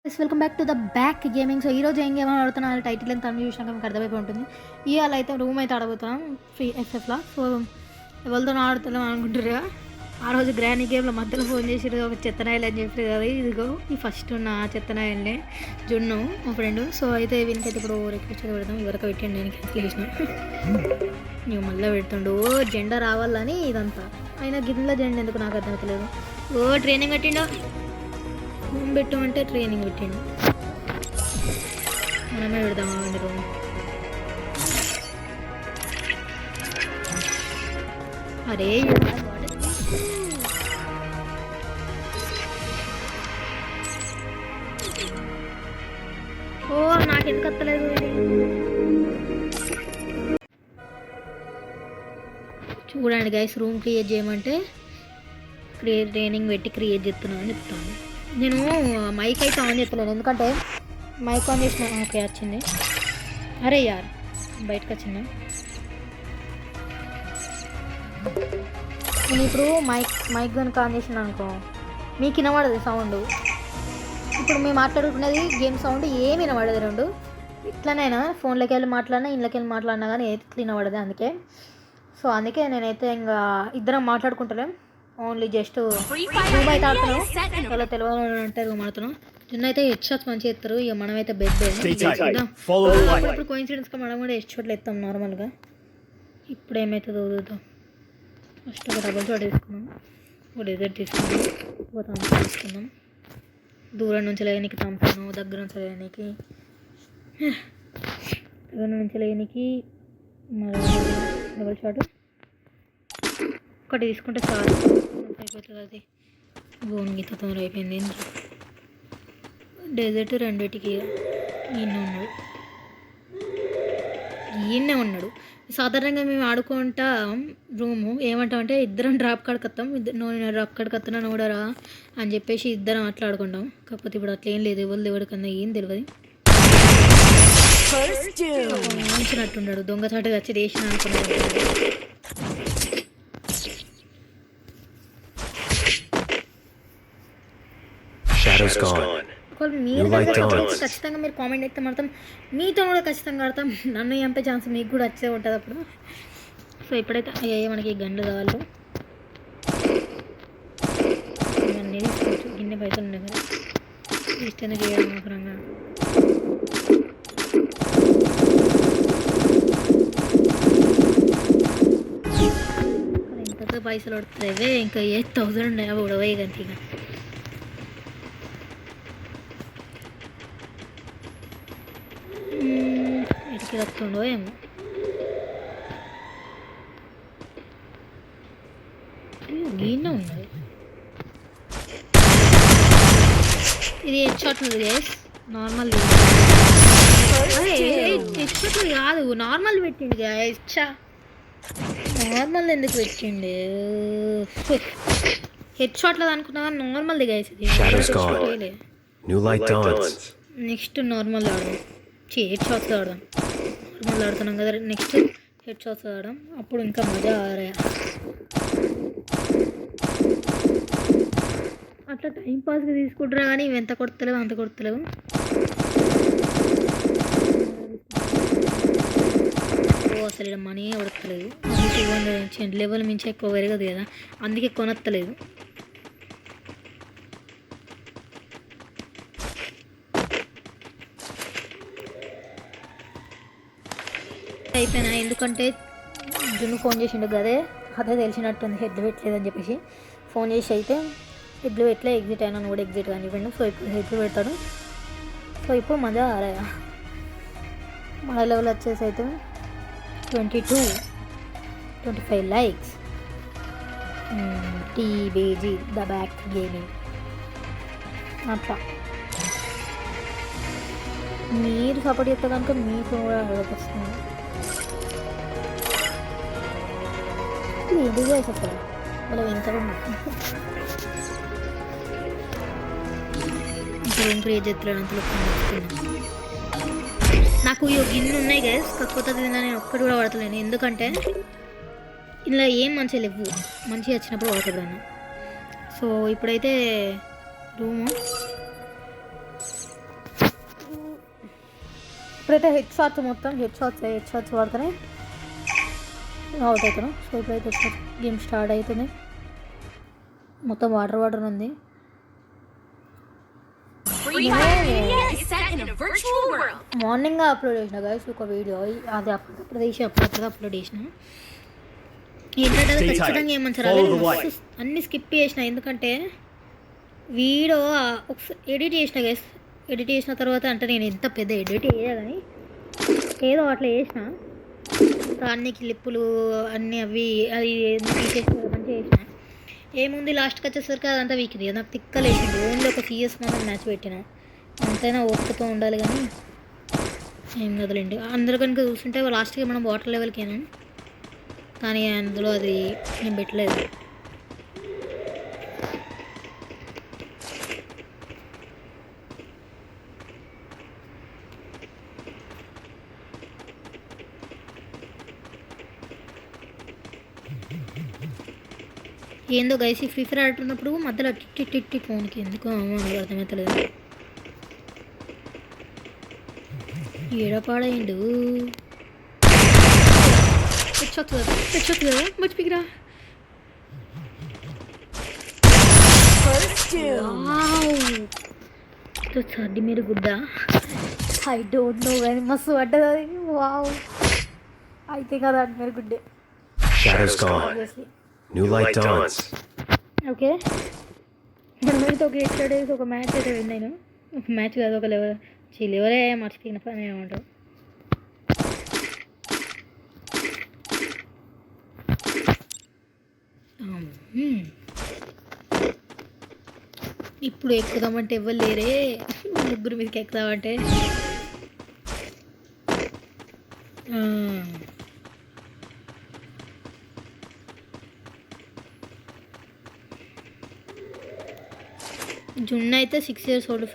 Welcome back to the back gaming. So ఈరోజు ఏం game ఆడుతున్నా టైటిల్ ఎంత తమిళ చూసినాక మీకు అర్థమైపోయి ఉంటుంది. ఇవాళ అయితే రూమ్ అయితే ఆడబోతున్నాం ఫ్రీ ఎఫ్ఎఫ్లో. సో ఎవరితో ఆడుతున్నాం అనుకుంటారు. ఆ రోజు గ్రానీ గేమ్లో మధ్యలో ఫోన్ చేసి ఒక చెత్తనాయలు అని చెప్పారు కదా, ఇదిగో ఈ ఫస్ట్ ఉన్న చెత్తనాయల్ని జున్ను మా ఫ్రెండ్. సో అయితే వీనికైతే ఇప్పుడు రిక్వెస్ట్ పెడతాం, ఎవరికి పెట్టండి నేను క్యాన్సిల్ చేసిన. నువ్వు మళ్ళీ పెడుతుండు జెండా రావాలని ఇదంతా. అయినా గిన్నెలో జెండా ఎందుకు నాకు అర్థమవుతలేదు. ట్రైనింగ్ కట్టిండో రూమ్ పెట్టమంటే ట్రైనింగ్ పెట్టిండు. మనమే పెడదామా రూమ్. అరే నాకెందుకు వస్తలేదు. చూడండి గైస్, రూమ్ క్రియేట్ చేయమంటే ట్రైనింగ్ పెట్టి క్రియేట్ చేస్తున్నాను అని చెప్తాను. నేను మైక్ అయితే ఆన్ చేస్తలేను, ఎందుకంటే మైక్ ఆన్ చేసిన ఓకే వచ్చింది. అరే యార్ బయటకు వచ్చింది. నేను ఇప్పుడు మైక్ కనుక ఆన్ చేసిన అనుకో మీకు వినబడదు సౌండ్. ఇప్పుడు మేము మాట్లాడుకునేది గేమ్ సౌండ్ ఏమి వినబడదు. రెండు ఇట్లనైనా ఫోన్లోకి వెళ్ళి మాట్లాడినా ఇంట్లోకి వెళ్ళి మాట్లాడినా కానీ ఎట్లా వినబడదు. అందుకే నేనైతే ఇంకా ఇద్దరం మాట్లాడుకుంటలేం, ఓన్లీ జస్ట్ రూమ్ అయితే ఆడుతున్నాం. చాలా తెలియదు అంటే రూమ్ ఆడుతున్నాం. నిన్న అయితే హెడ్ షాట్స్ మంచిగా ఎత్తారు. ఇక మనమైతే బెడ్ ఇప్పుడు కోయిన్సిడెన్స్గా మనం కూడా హెడ్ షాట్లు ఎత్తాం నార్మల్గా. ఇప్పుడు ఏమవుతుందో చూద్దాం. ఫస్ట్ ఒక డబుల్ షాట్ వేసుకున్నాం, ఒక డెజర్ట్ తీసుకున్నాం, ఒక థమ్స్ తీసుకున్నాం. దూరం నుంచి లేనికి థమ్సాను, దగ్గర నుంచి లేనికి డబుల్ షాట్ ఒకటి తీసుకుంటే చాలు అయిపోతుంది. అది బోన్ గీత తొందర అయిపోయింది. డెజర్ట్ రెండింటికి ఈయన్నే ఉన్నాడు. సాధారణంగా మేము ఆడుకుంటా రూము ఏమంటామంటే ఇద్దరం డ్రాప్ కాడికి వస్తాం, నువ్వు డ్రాప్ కాడికి వస్తున్నా నువ్వు కూడా రా అని చెప్పేసి ఇద్దరం అట్లా ఆడుకుంటాం. కాకపోతే ఇప్పుడు అట్లా ఏం లేదు, ఎవరికన్నా ఏం తెలియదు. మంచినట్టున్నాడు, దొంగచాటుగా వచ్చి వేసిన అనుకున్నాడు. ఖచ్చితంగా మీరు కామెంట్ అయితే మాత్రం మీతో కూడా ఖచ్చితంగా ఆడతాం. నన్ను చంపే ఛాన్స్ మీకు కూడా వచ్చే ఉంటుంది అప్పుడు. సో ఇప్పుడైతే అయ్యే మనకి గండ్లు కావాలి, ఇవన్నీ తీసుకోవచ్చు. గిన్నె పైసలు ఉండే కదా ఇష్టంగా చేయడం అవసరంగా. ఇంతగా పైసలు పడుతుంది, ఇంకా 8,000 ఉన్నాయి అవి కూడా వేయగంత. ఇక ఎడికి వస్తుండో ఏమో. గీనే ఉన్నది. ఇది హెడ్ షాట్లు నార్మల్, హెడ్ షాట్లు కాదు నార్మల్ పెట్టిండు. నార్మల్ ఎందుకు పెట్టిండు? హెడ్ షాట్లు అనుకున్నా నార్మల్ది గైస్. నెక్స్ట్ నార్మల్ ఆడదాం, హెడ్ షాట్స్ ఆడదాం. నార్మల్ ఆడుతున్నాం కదా, నెక్స్ట్ హెడ్ షాట్స్ ఆడడం. అప్పుడు ఇంకా మజా ఆరా. అట్లా టైంపాస్గా తీసుకుంటారా కానీ ఇవి ఎంత కొడతలేవు అంత కొడతలేవు. అసలు ఇక్కడ మనీ కొడతలేదు. 200 లెవెల్ మించి ఎక్కువ పెరగదు కదా, అందుకే కొనత్తలేదు. అయిపోయినా ఎందుకంటే జున్ను ఫోన్ చేసిండు కదే, అదే తెలిసినట్టుంది హెడ్ పెట్టలేదని చెప్పేసి. ఫోన్ చేసి అయితే హెడ్ పెట్టలే, ఎగ్జిట్ అయినా కూడా ఎగ్జిట్ అని చెప్పిండు. సో ఇప్పుడు హెడ్ పెడతాడు. సో ఇప్పుడు మజా ఆరాయా. మన లెవెల్ వచ్చేసి అయితే 25 likes. TBG the back gaming. అట్లా మీరు సపోర్ట్ చేస్తే కనుక మీకు కూడా వస్తుంది. ఇది అసలు మనం ఎంత రూమ్ క్రియేట్ చేస్తున్నాడు అంతలో నాకు ఈ గిన్నె ఉన్నాయి గైస్. కాకపోతే నేను ఒక్కటి కూడా వాడతలేను, ఎందుకంటే ఇలా ఏం మంచిగా లేవు. మంచిగా వచ్చినప్పుడు వాడుతున్నాను. సో ఇప్పుడైతే రూము ఇప్పుడైతే హెడ్ షాట్స్ మొత్తం హెడ్ షాట్స్ వాడితేనే అవుట్ అవుతాను. సో ఇప్పుడైతే గేమ్ స్టార్ట్ అవుతుంది. మొత్తం వాటర్ ఉంది. మార్నింగ్ అప్లోడ్ చేసిన గైస్ ఒక వీడియో, అది అప్పుడప్పుడు అప్లోడ్ చేసిన. ఏంటంటే అది ఖచ్చితంగా ఏమంటారు అన్నీ స్కిప్ చేసిన, ఎందుకంటే వీడియో ఒకసారి ఎడిట్ చేసిన గైస్. ఎడిట్ చేసిన తర్వాత అంటే నేను ఎంత పెద్ద ఎడిట్ కానీ ఏదో అట్లా చేసిన, అన్ని క్లిప్పులు అన్నీ అవి అది తీసేసిన మంచిగా చేసిన. ఏముంది లాస్ట్కి వచ్చేసరికి అదంతా వీక్ది, నాకు తిక్కలేసింది. ఓన్లీ ఒక CS మ్యాచ్ పెట్టిన, అంతైనా ఓపికతో ఉండాలి కానీ ఏం కదలండి. అందరు కనుక చూస్తుంటే లాస్ట్కి మనం వాటర్ లెవెల్కి అయినాం, కానీ అందులో అది నేను పెట్టలేదు. ఏందో గైస్ ఫ్రీ ఫైర్ ఆడుతున్నప్పుడు మధ్యలో టిట్టి ఫోన్కి ఎందుకు అర్థమవుతలేదు. ఏడపాడైండు మర్చిపోయిరా. సర్ది మీరు గుడ్డ ఐ డోంట్ నో కానీ మస్తు పడ్డది అది. వావ్, అయితే కదా అది మీరు గుడ్డే. ఓకే మనమైతే ఒక ఎక్స్ట్రా ఒక మ్యాచ్ అయితే విన్నాను. ఒక మ్యాచ్ కాదు, ఒక లెవరే మర్చిపోయిన పని ఏమంటారు. ఇప్పుడు ఎక్కుదామంటే ఎవ్వరు లేరే, ముగ్గురు మీదకి ఎక్కుదామంటే జున్న అయితే 6 years old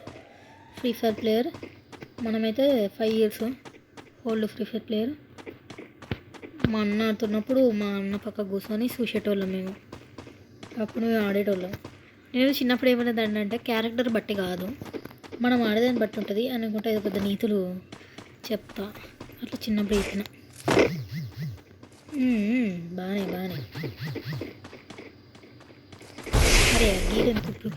free fire player, మనమైతే 5 years old free fire player. మా అన్న ఆడుతున్నప్పుడు మా అన్న పక్క కూర్చొని చూసేటోళ్ళం మేము, అప్పుడు మేము ఆడేటోళ్ళం. నేను చిన్నప్పుడు ఏమనేదాన్ని అంటే క్యారెక్టర్ బట్టి కాదు, మనం ఆడేదాన్ని బట్టి ఉంటుంది అనుకుంటే ఏదో పెద్ద నీతులు చెప్తా, అట్లా చిన్నప్పుడు చెప్పిన. బాగానే అరే గీడెందుకు ఇప్పుడు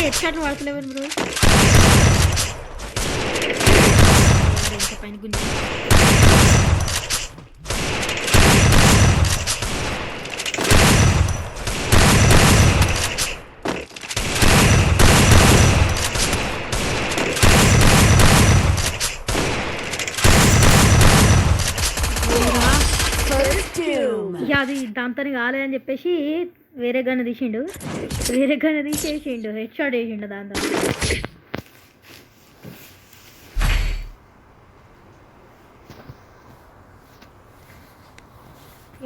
హెడ్షాట్ వాడుతలేవు బ్రో. పైన గుంజి అది దాంతో కాలేదని చెప్పేసి వేరే గన్ను తీసేసిండు హెడ్ షాట్ వేసిండు దాంతో.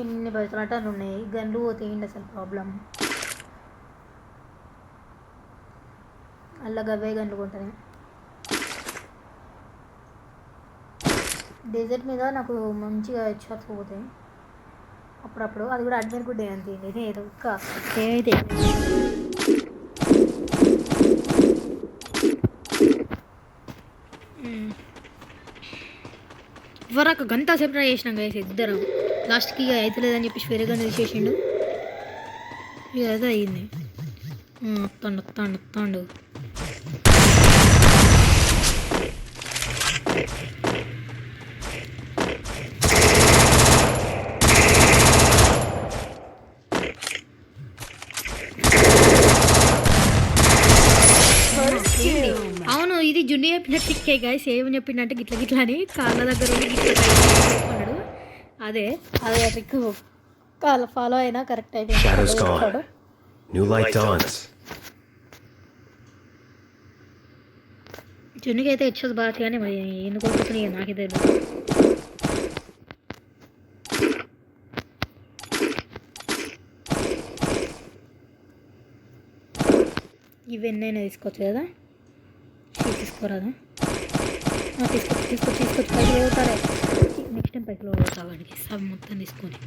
ఎన్ని పైసలు ఉన్నాయి, గన్లు పోతాయండి అసలు ప్రాబ్లం. అలా గవే గన్లు కొంటాను. డెజర్ట్ మీద నాకు మంచిగా హెడ్ షాట్స్ పోతాయి అప్పుడప్పుడు, అది కూడా అడ్మిర్ గుడ్ అంతే. ఇది ఏదో ఏమైతే వరకు గంట సేపు ట్రై చేసినాం కదా ఇద్దరం, లాస్ట్కి ఇక అవుతలేదని చెప్పేసి వేరే గన్ను తీసేసిండు. ఇక అదే అయ్యింది. వస్తాండు అవును, ఇది జున్ను చెప్పిన ట్రిక్కే గైస్. ఏమని చెప్పిండంటే గిట్ల అని కాళ్ళ దగ్గర ఉండి గిట్ల అదే ట్రిక్ కాళ్ళ ఫాలో అయినా కరెక్ట్ అయిపోయింది. జున్నుకి అయితే హెడ్ షాట్స్ బాగా కానీ మరి ఎందుకు వస్తున్నాయి నాకే తెలియదు. ఇవన్నైనా తీసుకోవచ్చు కదా, తీసుకోరాదా? తీసుకొచ్చి పైసలు పోతారే. నెక్స్ట్ టైం పైసలు పోతా వాడికి సబ్ మొత్తం తీసుకొని.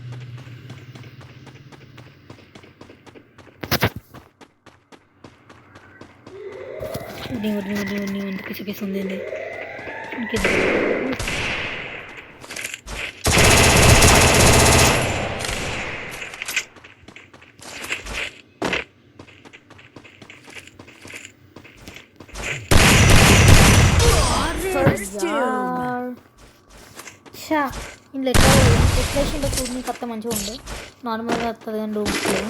ఉన్ని అంత పిచ్చిపిస్తుంది షా ఇంట్లో ఎట్లా వేసిండో చూడు. నీకు అత్త మంచిగా ఉండు. నార్మల్గా వస్తుంది కానీ రూమ్స్లో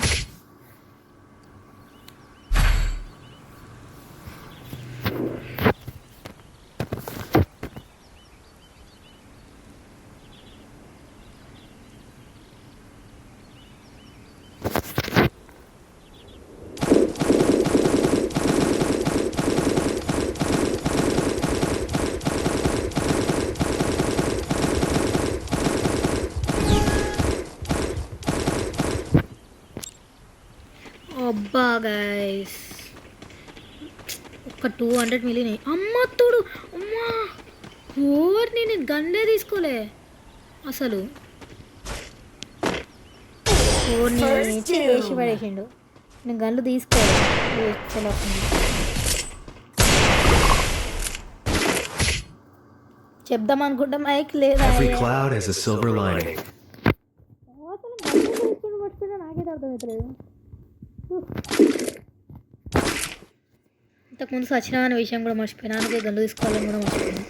అబ్బా గైస్ ఒక 200 మిలియన్ అమ్మ తోడు అమ్మా ఓవర్ని నేను గన్నే తీసుకోలే అసలు. ఓవర్ని వేసి పడేసిండు. నేను గన్లు తీసుకోలే. చెప్దాం అనుకుంటా మైక్ లేదా నాకే అర్థమవుతలేదు. ఇంతకుముందు సచిన అనే విషయం కూడా మర్చిపోయినా. అందుకే గల్లు తీసుకోవాలని కూడా మర్చిపోయినా.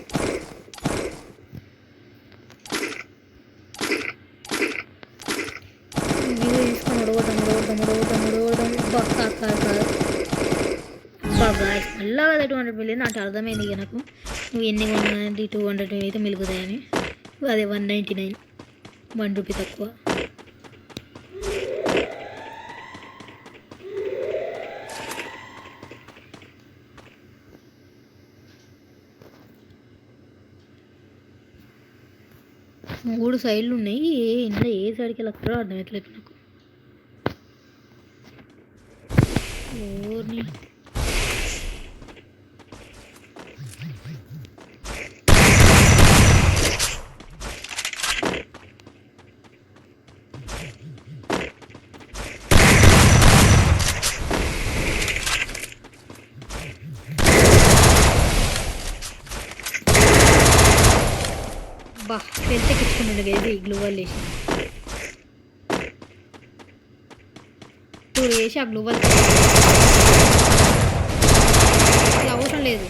వీడియో తీసుకొని ఉడగొద్దాం. బాగా మళ్ళా కదా 200 మిలియన్ అంటే అర్థమైంది ఇక నాకు. నువ్వు ఎన్ని కొన్నా 200 అయితే మిలుగుతాయని. అదే 199 ₹1 తక్కువ. మూడు సైడ్లు ఉన్నాయి. ఇంట్లో ఏ సైడ్కి వెళ్ళక్కడో అర్థమవుతలేదు నాకు. ఓర్ని బా వెళ్తే కిచ్చుకున్నాడు గేది గ్లూ వాల్ వేసి టూర్ వేసి ఆ గ్లూ వాల్ అవసరం లేదు.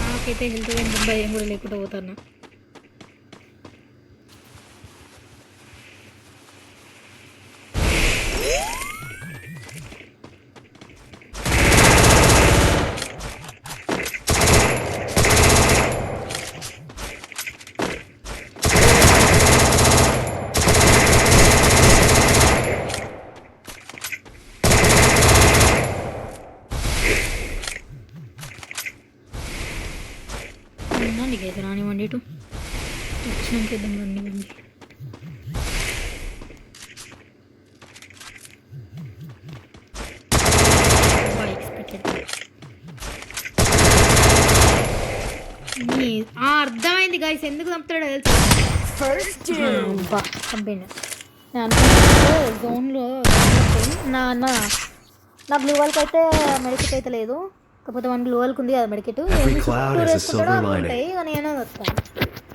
నాకైతే హెల్త్ భయం కూడా లేకుండా పోతాను. నీకైతే రానివ్వండి. ఇటు వచ్చినాక ఇద్దాం రానివ్వండి. అర్థమైంది గైస్ ఎందుకు చంపుతాడో తెలుసు. చంపిండు. నేను అనుకుంటే జోన్లో నా బ్లూ వాల్కి అయితే మెడికెట్ అయితే లేదు. కాకపోతే 1 బ్లూ వాల్కి ఉంది కదా మెడికెట్. ఉంటాయి కానీ ఏమైనా వస్తాను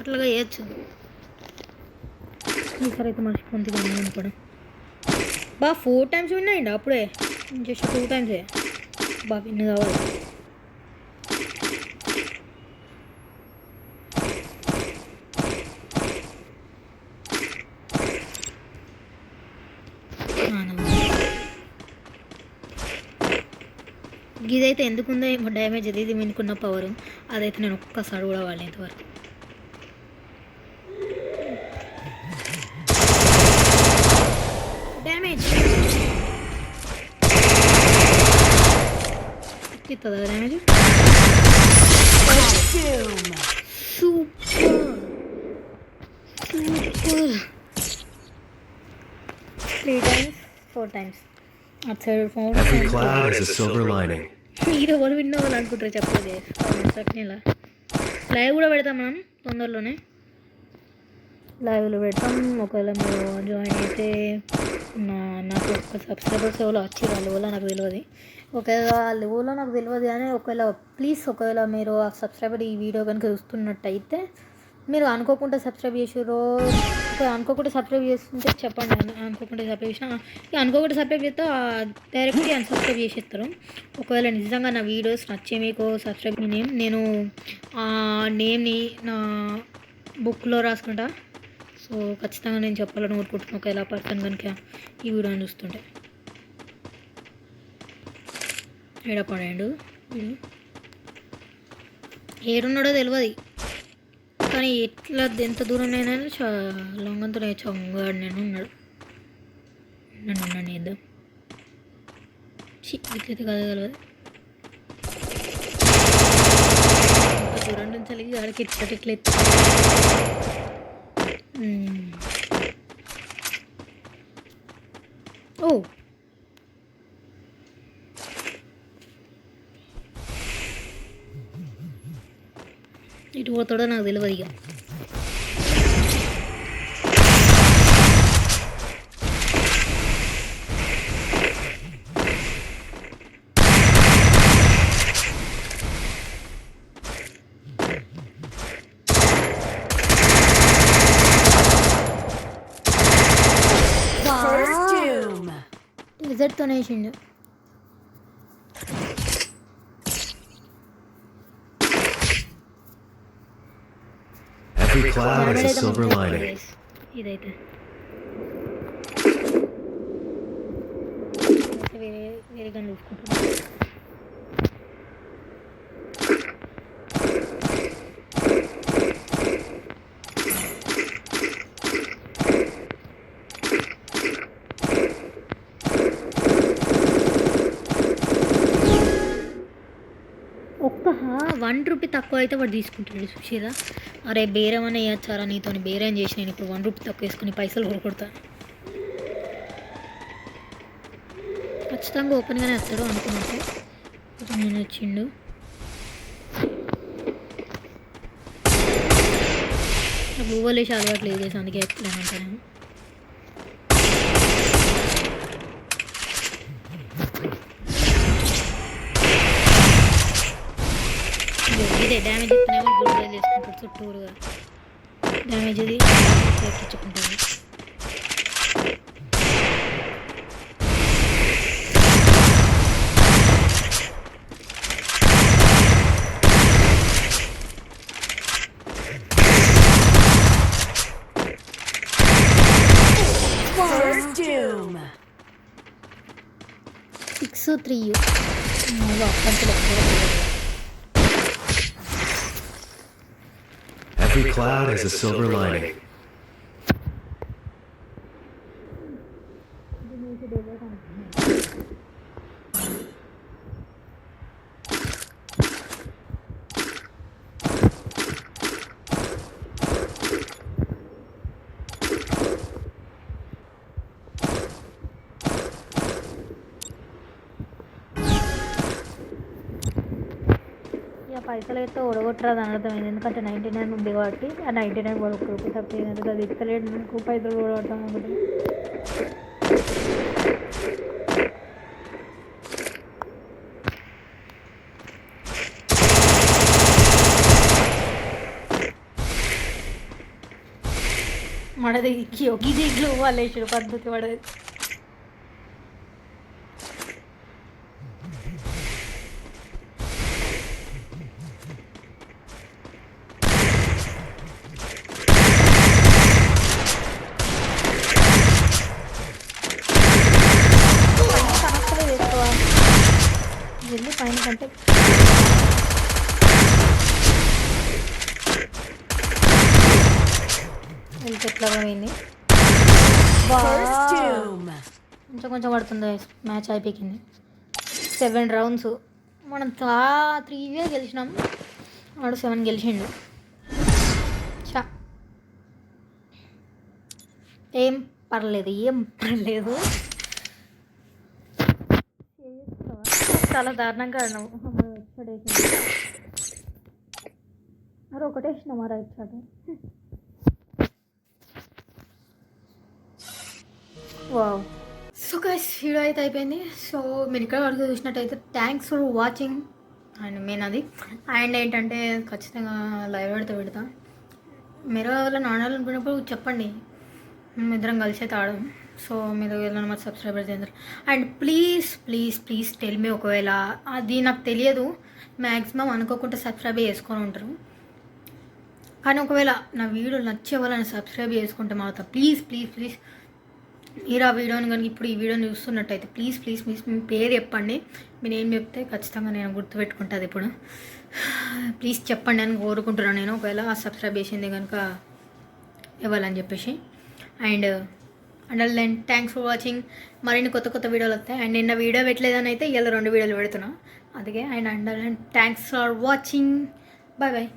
అట్లాగా వేయచ్చు. ఈసారి అయితే మర్చిపోతుంది కానీ అనుకోవడం. 4 టైమ్స్ విన్ అయ్యిండు అప్పుడే. జస్ట్ 2 టైమ్సే విన్ కావాలి. ఇదైతే ఎందుకుందో ఏమో డ్యామేజ్ అది. ఇది మీనుకున్న పవర్ అదైతే నేను ఒక్కసారి కూడా వాడలేదు ఇంతవరకు. డ్యామేజ్ ఇస్తుందా డ్యామేజ్? సూపర్ 3 times 4 times అటు side phone Every cloud has a silver lining. మీరు ఎవరు విన్న వాళ్ళు అనుకుంటారు చెప్పలేదు ఇలా లైవ్ కూడా పెడతాం మనం తొందరలోనే లైవ్లో పెడతాం. ఒకవేళ మీరు జాయిన్ అయితే నాకు ఒక సబ్స్క్రైబర్స్ ఎవరో వచ్చి వాళ్ళు ఎవరో నాకు తెలియదు. ఒకవేళ వాళ్ళు ఎవరో నాకు తెలియదు కానీ ఒకవేళ మీరు ఆ సబ్స్క్రైబర్ ఈ వీడియో కనుక చూస్తున్నట్టయితే మీరు అనుకోకుండా సబ్స్క్రైబ్ చేసారో అనుకోకుండా సబ్స్క్రైబ్ చేస్తుంటే చెప్పండి. అనుకోకుండా సబ్స్క్రైబ్ చేసిన అనుకోకుండా సబ్స్క్రైబ్ చేస్తే డైరెక్ట్గా అన్సబ్స్క్రైబ్ చేసేస్తారు. ఒకవేళ నిజంగా నా వీడియోస్ నచ్చే మీకు సబ్స్క్రైబ్ నేను ఆ నేమ్ని నా బుక్లో రాసుకుంటా. సో ఖచ్చితంగా నేను చెప్పాలని కోరుకుంటున్నాను ఒకవేళ పర్సన్ కనుక ఈ వీడియోని చూస్తుంటే. ఏడపడాడు వీడు ఏడున్నాడో తెలియదు కానీ ఎట్లా ఎంత దూరం అయినా లాంగంతో చొంగాడు నేను ఉన్నాడు. నన్ను ఇద్దాం ఇట్లయితే కదా తెలియదు దూరం నుంచి గాడికి ఇట్లయితే ఓ ఇటు పోతాడో నాకు తెలియదు ఇక. రిజల్ట్తోనే వేసిండు. Every cloud has a silver lining. ఇదైతే వేరే గన్ చూసుకుంటున్నాను. ఒక్క ₹1 తక్కువ అయితే వాడు తీసుకుంటాడు చూసిరా. అరే బేరం అని వేయచ్చారా నీతో బేరం చేసి నేను ఇప్పుడు ₹1 తక్కువ వేసుకుని పైసలు కొడుకుడతా. ఖచ్చితంగా ఓపెన్గానే వస్తాడు అనుకున్నట్టే నేను వచ్చిండు. గూగుల్ వేసి అలవాటు లేదు చేసి అందుకే ఎక్కలేనంటాను. ఇదే డ్యామేజ్ ఇస్తున్నామో గూగుల్ చేసుకుంటాడు చుట్టూరుగా డ్యామేజ్ ఇది ఎక్కించుకుంటాడు. Every cloud has a silver lining. పైసలు అయితే ఓడగొట్టరాదు అని అర్థమైంది. ఎందుకంటే 99 ఉంది కాబట్టి ఆ 99 ₹1 తప్ప అది ఇస్తలేడు నాకు పైసలు ఓడగొట్టాం అనుకుంటుంది. మనది ఇది గ్లోబల్ వేసాడు పద్ధతి పడది. వెళ్ళి పైన కంటే వెళ్తే ఎట్లా పోయింది. కొంచెం పడుతుంది. మ్యాచ్ అయిపోయింది. 7 రౌండ్స్ మనం 3 గెలిచినాం. వాడు 7 గెలిచిండు. ఏం పర్లేదు చాలా దారుణంగా ఆడినావు హెడ్ వేసింది. మరి ఒకటే వేసినా మా right shot. Wow. So guys video అయితే అయిపోయింది. సో మీరు ఇక్కడ వరకు చూసినట్టయితే thanks for watching. And main అది అండ్ ఏంటంటే ఖచ్చితంగా లైవ్ పెడతా. మీరు వాళ్ళ నాణాలు అనుకున్నప్పుడు చెప్పండి, మేము ఇద్దరం కలిసి అయితే ఆడదాం. సో మీరు ఏదైనా మరి సబ్స్క్రైబర్ చేయండి. And please please please tell me, ఒకవేళ అది నాకు తెలియదు, మ్యాక్సిమం అనుకోకుండా సబ్స్క్రైబ్ చేసుకొని ఉంటారు, కానీ ఒకవేళ నా వీడియో నచ్చే వాళ్ళని సబ్స్క్రైబ్ చేసుకుంటే మాత్రం ప్లీజ్ ప్లీజ్ ప్లీజ్ మీరు ఆ వీడియోని కనుక ఇప్పుడు ఈ వీడియోని చూస్తున్నట్టయితే ప్లీజ్ ప్లీజ్ ప్లీజ్ మీ పేరు చెప్పండి. మీరు ఏం చెప్తే ఖచ్చితంగా నేను గుర్తుపెట్టుకుంటుంది. ఇప్పుడు ప్లీజ్ చెప్పండి అని కోరుకుంటున్నాను నేను, ఒకవేళ సబ్స్క్రైబ్ చేసింది కనుక ఇవ్వాలని చెప్పేసి. And and then thanks for watching. మరిన్ని కొత్త కొత్త వీడియోలు వస్తాయి. అండ్ నిన్న వీడియో పెట్టలేదని అయితే ఇలా 2 వీడియోలు పెడుతున్నా అందుకే. And thanks for watching. Bye bye.